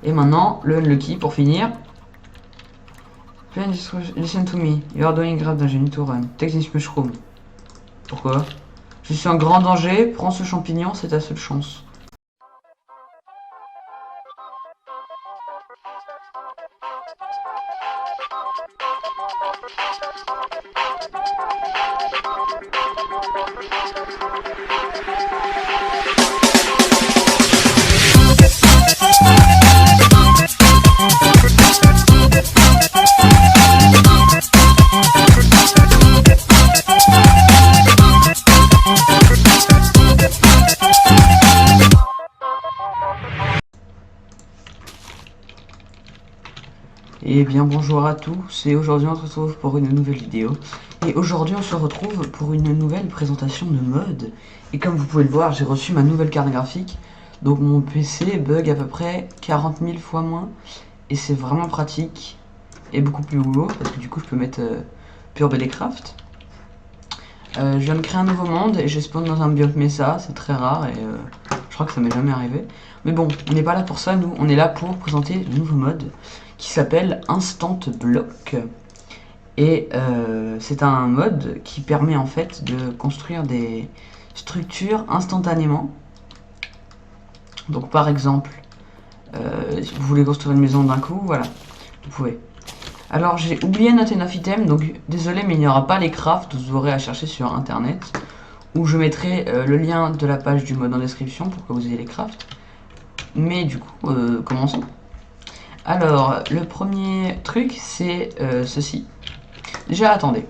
Et maintenant, le unlucky pour finir. Listen to me. You are doing grave danger. Need to run. Take this mushroom. Pourquoi? Je suis en grand danger. Prends ce champignon, c'est ta seule chance. Et bien bonjour à tous, et aujourd'hui on se retrouve pour une nouvelle vidéo. Et aujourd'hui on se retrouve pour une nouvelle présentation de mode. Et comme vous pouvez le voir, j'ai reçu ma nouvelle carte graphique. Donc mon PC bug à peu près 40 000 fois moins. Et c'est vraiment pratique. Et beaucoup plus lourd, parce que du coup je peux mettre Pure BDcraft. Je viens de créer un nouveau monde et je spawn dans un biome Mesa, c'est très rare et je crois que ça m'est jamais arrivé. Mais bon, on n'est pas là pour ça, nous, on est là pour présenter le nouveau mode qui s'appelle Instant Block. Et c'est un mode qui permet en fait de construire des structures instantanément. Donc par exemple, si vous voulez construire une maison d'un coup, voilà, vous pouvez. Alors j'ai oublié noter 9 items, donc désolé mais il n'y aura pas les crafts, vous aurez à chercher sur internet. Où je mettrai le lien de la page du mode en description pour que vous ayez les crafts. Mais du coup, commençons. Alors, le premier truc, c'est ceci. Déjà, attendez.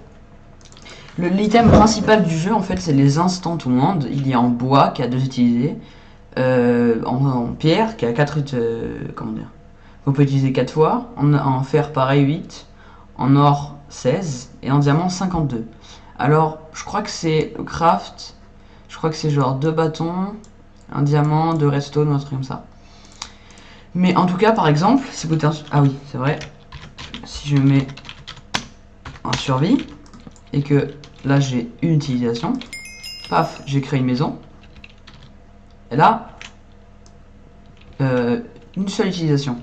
L'item principal du jeu, en fait, c'est les instants monde. Il y a en bois, qui a 2 utilisés. En pierre, qui a 4 comment dire. On peut utiliser 4 fois. En fer, pareil, 8. En or, 16. Et en diamant, 52. Alors, je crois que c'est le craft. Je crois que c'est genre 2 bâtons, un diamant, 2 redstone ou un truc comme ça. Mais en tout cas, par exemple, si vous... Ah oui, c'est vrai. Si je mets en survie, et que là j'ai une utilisation, paf, j'ai créé une maison. Et là, une seule utilisation.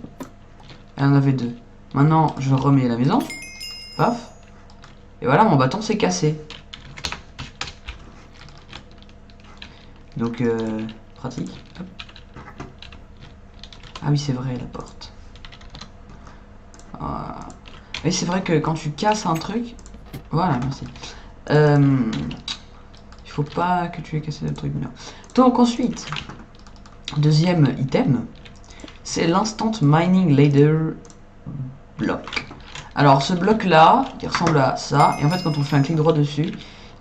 Elle en avait 2. Maintenant, je remets la maison. Paf. Et voilà, mon bâton s'est cassé. Donc, pratique. Hop. Ah oui, c'est vrai, la porte. Et c'est vrai que quand tu casses un truc... Voilà, merci. Il faut pas que tu aies cassé le truc. Non. Donc ensuite, deuxième item, c'est l'instant mining ladder block. Alors ce bloc là, il ressemble à ça. Et en fait, quand on fait un clic droit dessus,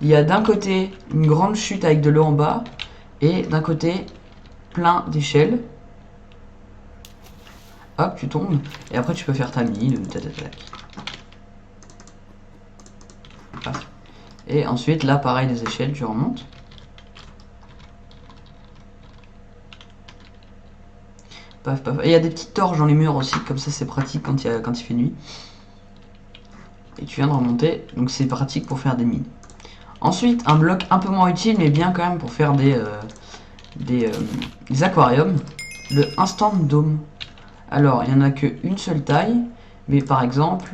il y a d'un côté une grande chute avec de l'eau en bas, et d'un côté plein d'échelles. Hop, tu tombes, et après tu peux faire ta mine, et ensuite, là, pareil, des échelles, tu remontes. Paf, paf. Et il y a des petites torches dans les murs aussi, comme ça c'est pratique quand il fait nuit. Et tu viens de remonter, donc c'est pratique pour faire des mines. Ensuite, un bloc un peu moins utile, mais bien quand même pour faire des aquariums, le Instant Dome. Alors, il n'y en a qu'une seule taille, mais par exemple...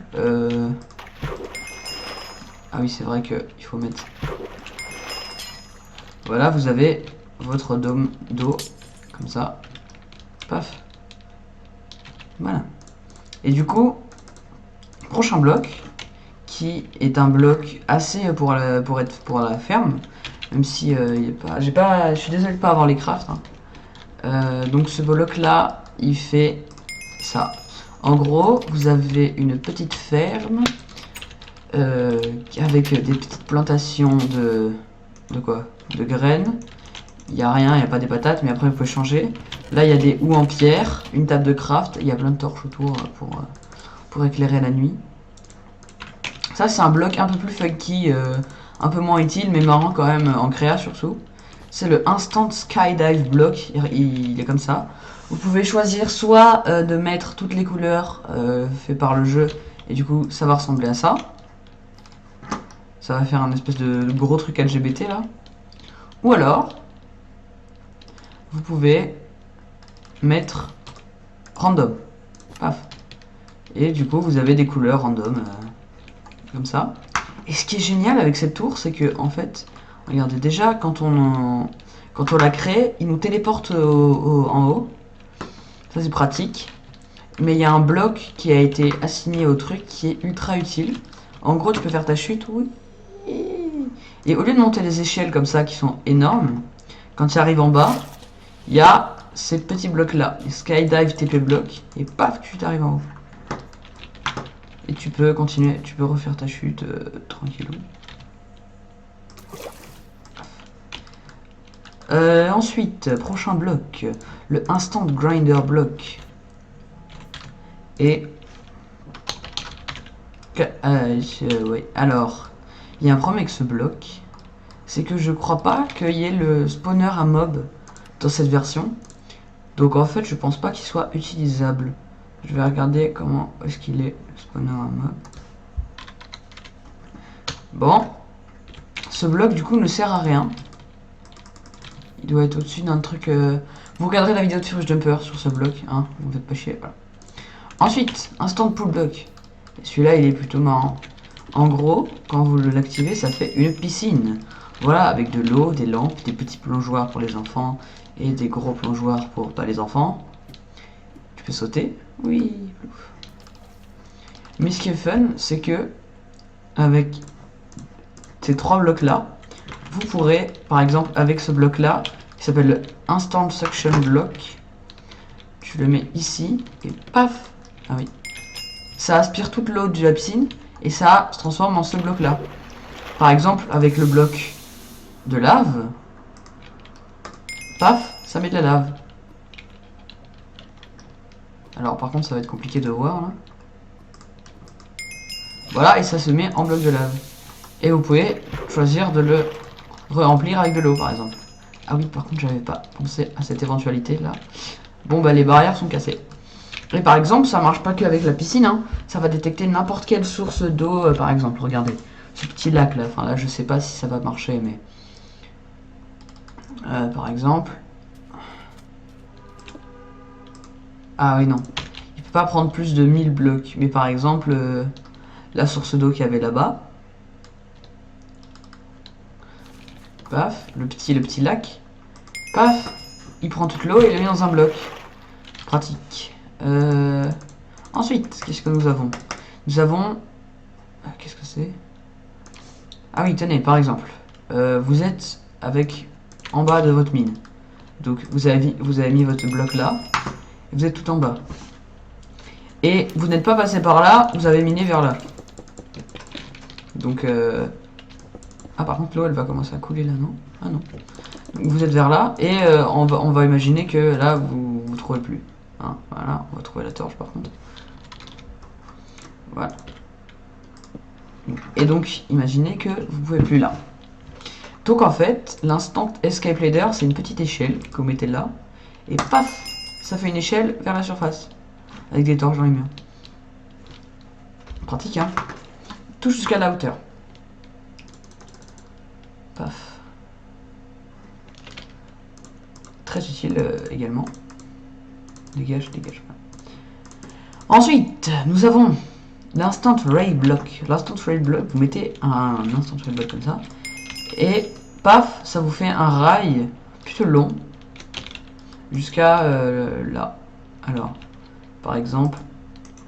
Ah oui, c'est vrai qu'il faut mettre... Voilà, vous avez votre dôme d'eau, comme ça. Paf. Voilà. Et du coup, prochain bloc, qui est un bloc assez pour être pour la ferme, même si il est pas, je suis désolé de pas avoir les crafts. Hein. Donc ce bloc là, il fait ça. En gros, vous avez une petite ferme avec des petites plantations de quoi? De graines. Il n'y a rien, il n'y a pas des patates, mais après vous pouvez changer. Là, il y a des houes en pierre, une table de craft, il y a plein de torches autour pour éclairer la nuit. Ça, c'est un bloc un peu plus funky, un peu moins utile, mais marrant quand même en créa surtout. C'est le Instant Skydive Block, il est comme ça. Vous pouvez choisir soit de mettre toutes les couleurs faites par le jeu, et du coup, ça va ressembler à ça. Ça va faire un espèce de gros truc LGBT là. Ou alors, vous pouvez mettre random. Paf. Et du coup, vous avez des couleurs random, comme ça. Et ce qui est génial avec cette tour, c'est que, en fait, regardez, déjà, quand on l'a créé, il nous téléporte en haut. Ça, c'est pratique. Mais il y a un bloc qui a été assigné au truc qui est ultra utile. En gros, tu peux faire ta chute, oui. Et au lieu de monter les échelles comme ça, qui sont énormes, quand tu arrives en bas, il y a ces petits blocs-là. Skydive TP block. Et paf, tu t'arrives en haut. Et tu peux continuer, tu peux refaire ta chute tranquillou. Ensuite, prochain bloc, le Instant Grinder block. Et... ouais. Alors, il y a un problème avec ce bloc. C'est que je crois pas qu'il y ait le spawner à mob dans cette version. Donc en fait, je pense pas qu'il soit utilisable. Je vais regarder comment est-ce qu'il est, le spawner à mob. Bon. Ce bloc, du coup, ne sert à rien. Il doit être au-dessus d'un truc... Vous regarderez la vidéo de Furious Jumper sur ce bloc, hein. Vous ne faites pas chier, voilà. Ensuite, Instant Pool block. Celui-là, il est plutôt marrant. En gros, quand vous l'activez, ça fait une piscine. Voilà, avec de l'eau, des lampes, des petits plongeoires pour les enfants et des gros plongeoirs pour pas les enfants. Tu peux sauter. Oui. Mais ce qui est fun, c'est que avec ces trois blocs-là, vous pourrez, par exemple, avec ce bloc-là, qui s'appelle le Instant Suction Block, tu le mets ici et paf. Ah oui. Ça aspire toute l'eau de la piscine et ça se transforme en ce bloc-là. Par exemple, avec le bloc de lave, paf, ça met de la lave. Alors par contre ça va être compliqué de voir là. Voilà, et ça se met en bloc de lave. Et vous pouvez choisir de le remplir avec de l'eau par exemple. Ah oui, par contre j'avais pas pensé à cette éventualité là. Bon bah les barrières sont cassées. Et par exemple ça marche pas qu'avec la piscine, hein. Ça va détecter n'importe quelle source d'eau, par exemple, regardez. Ce petit lac là, enfin là je sais pas si ça va marcher mais... par exemple... Ah oui non, il peut pas prendre plus de 1000 blocs, mais par exemple la source d'eau qu'il y avait là-bas, paf, le petit lac, paf, il prend toute l'eau et il la met dans un bloc. Pratique. Ensuite, qu'est-ce que nous avons? Nous avons... qu'est-ce que c'est? Ah oui, tenez, par exemple, vous êtes avec en bas de votre mine. Donc vous avez mis votre bloc là, et vous êtes tout en bas. Et vous n'êtes pas passé par là, vous avez miné vers là. Donc ah par contre l'eau elle va commencer à couler là, non? Ah non. Donc, vous êtes vers là, et on va imaginer que là vous trouvez plus. Hein, voilà, on va trouver la torche par contre. Voilà. Et donc imaginez que vous pouvez plus là. Donc en fait, l'instant escape ladder, c'est une petite échelle que vous mettez là, et paf, ça fait une échelle vers la surface, avec des torches dans les murs. Pratique, hein. Tout jusqu'à la hauteur. Paf. Très utile également. Dégage, dégage. Ensuite, nous avons l'instant ray block. L'instant ray block, vous mettez un instant ray block comme ça. Et paf, ça vous fait un rail plutôt long jusqu'à là. Alors, par exemple,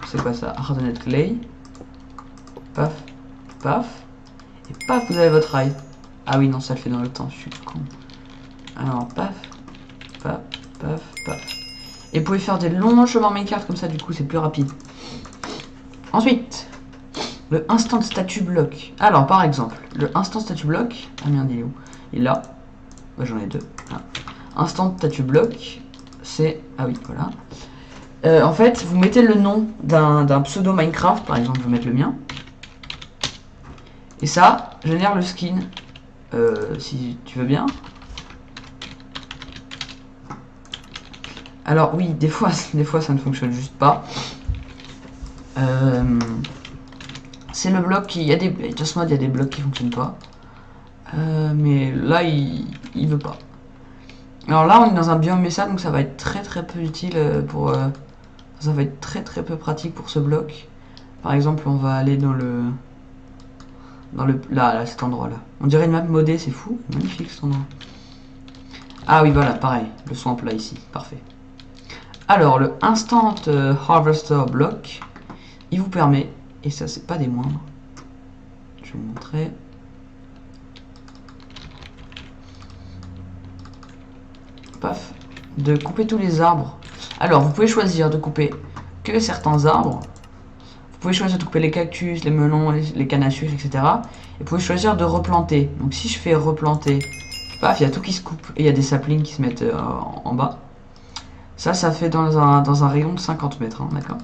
c'est quoi ça? Hardened clay. Paf, paf. Et paf, vous avez votre rail. Ah oui, non, ça le fait dans le temps, je suis con. Alors, paf, paf, paf, paf. Et vous pouvez faire des longs chemins minecart comme ça, du coup, c'est plus rapide. Ensuite, le instant statue block. Alors, par exemple, le instant statue block. Ah merde, il est où? Il est là. Bah, j'en ai deux. Ah. Instant statue block, c'est. Ah oui, voilà. En fait, vous mettez le nom d'un pseudo Minecraft, par exemple, je vais mettre le mien. Et ça génère le skin. Si tu veux bien. Alors oui, des fois ça ne fonctionne juste pas. C'est le bloc qui... Il y a des... Just Mod, il y a des blocs qui fonctionnent pas. Mais là, il veut pas. Alors là, on est dans un biome mesa, donc ça va être très peu utile pour Ça va être très très peu pratique pour ce bloc. Par exemple, on va aller dans le... Là, cet endroit là. On dirait une map modée, c'est fou. Magnifique cet endroit. Ah oui, voilà, pareil. Le swamp là, ici. Parfait. Alors, le Instant Harvester Block, il vous permet, et ça c'est pas des moindres, je vais vous montrer. Paf. De couper tous les arbres. Alors, vous pouvez choisir de couper que certains arbres. Vous pouvez choisir de couper les cactus, les melons, les cannes à sucre, etc. Et vous pouvez choisir de replanter. Donc si je fais replanter, paf, il y a tout qui se coupe. Et il y a des saplings qui se mettent en bas. Ça fait dans un rayon de 50 mètres, hein, d'accord.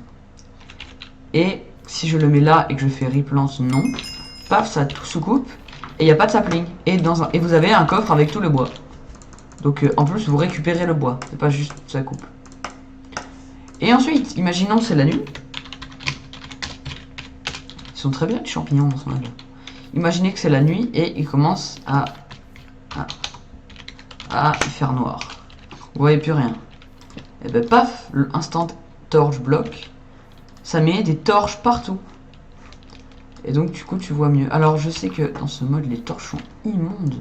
Et si je le mets là et que je fais replante non, paf, ça tout se coupe. Et il n'y a pas de sapling. Et vous avez un coffre avec tout le bois. Donc en plus, vous récupérez le bois. C'est pas juste ça coupe. Et ensuite, imaginons c'est la nuit. Ils sont très bien les champignons dans son là. Imaginez que c'est la nuit et il commence à faire noir. Vous voyez plus rien. Et ben paf, le instant torch block, ça met des torches partout. Et donc du coup tu vois mieux. Alors je sais que dans ce mode les torches sont immondes.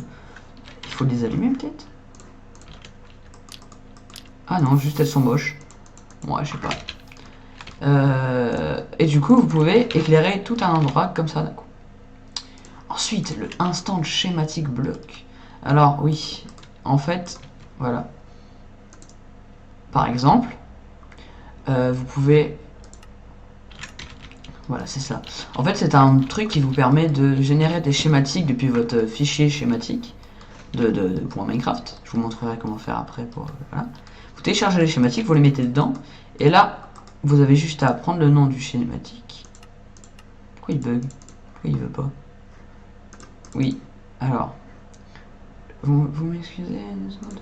Il faut les allumer peut-être. Ah non, juste elles sont moches. Ouais, je sais pas. Et du coup vous pouvez éclairer tout un endroit comme ça d'un coup. Ensuite le instant schématique block. Alors oui, en fait, voilà. Par exemple, vous pouvez... Voilà, c'est ça. En fait, c'est un truc qui vous permet de générer des schématiques depuis votre fichier schématique de .minecraft. Je vous montrerai comment faire après pour... Voilà. Vous téléchargez les schématiques, vous les mettez dedans. Et là, vous avez juste à prendre le nom du schématique. Pourquoi il bug? Pourquoi il veut pas? Oui, alors... Vous m'excusez, une seconde.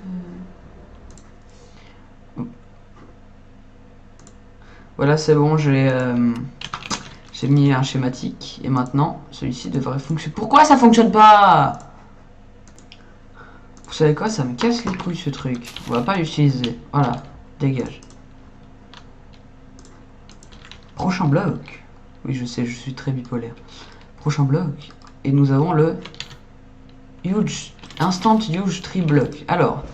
Voilà, c'est bon, j'ai mis un schématique et maintenant celui-ci devrait fonctionner. Pourquoi ça fonctionne pas? Vous savez quoi, ça me casse les couilles ce truc. On va pas l'utiliser. Voilà, dégage. Prochain bloc. Oui, je sais, je suis très bipolaire. Prochain bloc. Et nous avons le Huge Instant Huge Tree Block. Alors,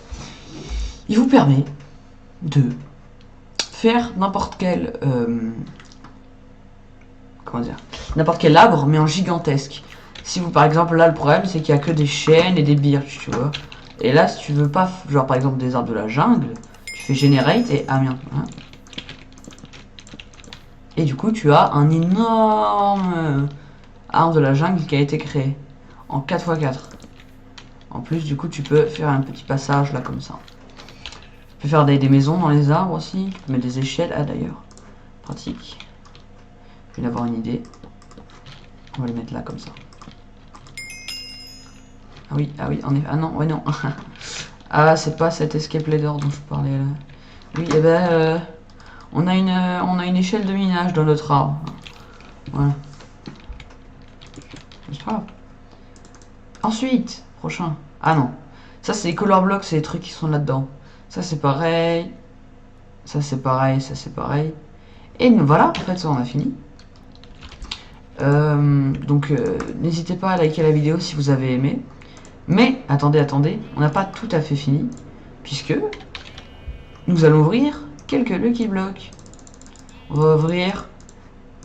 il vous permet de faire n'importe quel comment dire, n'importe quel arbre mais en gigantesque. Si vous par exemple là le problème c'est qu'il y a que des chênes et des birches, tu vois. Et là si tu veux pas genre par exemple des arbres de la jungle, tu fais generate et ah merde. Hein. Et du coup tu as un énorme arbre de la jungle qui a été créé en 4x4. En plus du coup tu peux faire un petit passage là comme ça. Tu peux faire des maisons dans les arbres aussi, tu peux mettre des échelles, ah d'ailleurs, pratique. Je viens d'avoir une idée. On va les mettre là comme ça. Ah oui, en effet, ah non, ouais non. Ah c'est pas cet escape ladder dont je parlais là. Oui, et ben on a une échelle de minage dans notre arbre. Voilà. C'est pas grave. Ensuite, prochain. Ah non. Ça c'est les color blocks, c'est les trucs qui sont là-dedans. Ça c'est pareil. Ça c'est pareil, ça c'est pareil. Et nous voilà, en fait ça on a fini. Donc n'hésitez pas à liker la vidéo si vous avez aimé. Mais attendez, on n'a pas tout à fait fini. Puisque nous allons ouvrir quelques Lucky Blocks. On va ouvrir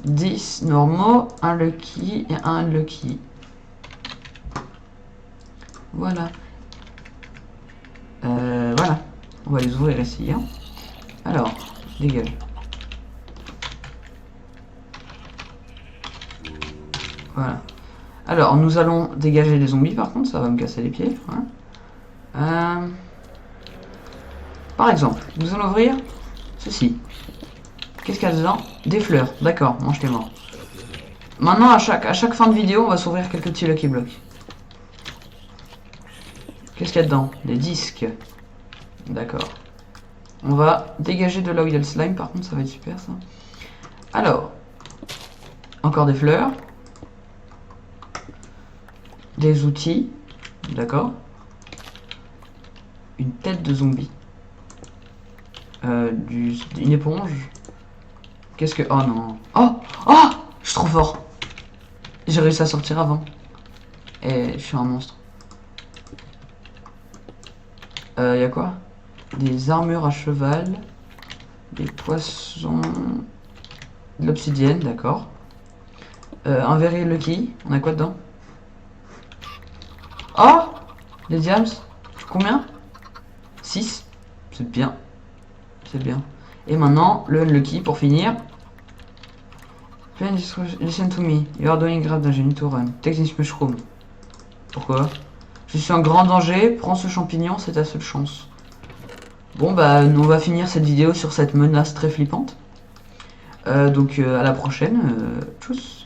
10 normaux, un Lucky et un Lucky. Voilà. Voilà. On va les ouvrir ici. Hein. Alors, dégage. Voilà. Alors, nous allons dégager les zombies par contre, ça va me casser les pieds. Voilà. Par exemple, nous allons ouvrir ceci. Qu'est-ce qu'il y a dedans? Des fleurs. D'accord, mange tes morts. Maintenant, à chaque fin de vidéo, on va s'ouvrir quelques petits Lucky Blocks. Qu'est-ce qu'il y a dedans? Des disques. D'accord. On va dégager de l'oil slime, par contre, ça va être super ça. Alors, encore des fleurs. Des outils. D'accord. Une tête de zombie. Une éponge. Qu'est-ce que... Oh non. Oh. Oh. Je suis trop fort. J'ai réussi à sortir avant. Et je suis un monstre. Y a quoi? Des armures à cheval. Des poissons. De l'obsidienne, d'accord. Un very lucky. On a quoi dedans? Oh. Les diams. Combien? 6. C'est bien. C'est bien. Et maintenant, le unlucky pour finir. Listen to me. You are doing grave danger. You need to run. Take this mushroom. Pourquoi? Je suis en grand danger. Prends ce champignon, c'est ta seule chance. Bon, bah, on va finir cette vidéo sur cette menace très flippante. Donc, à la prochaine. Tchuss.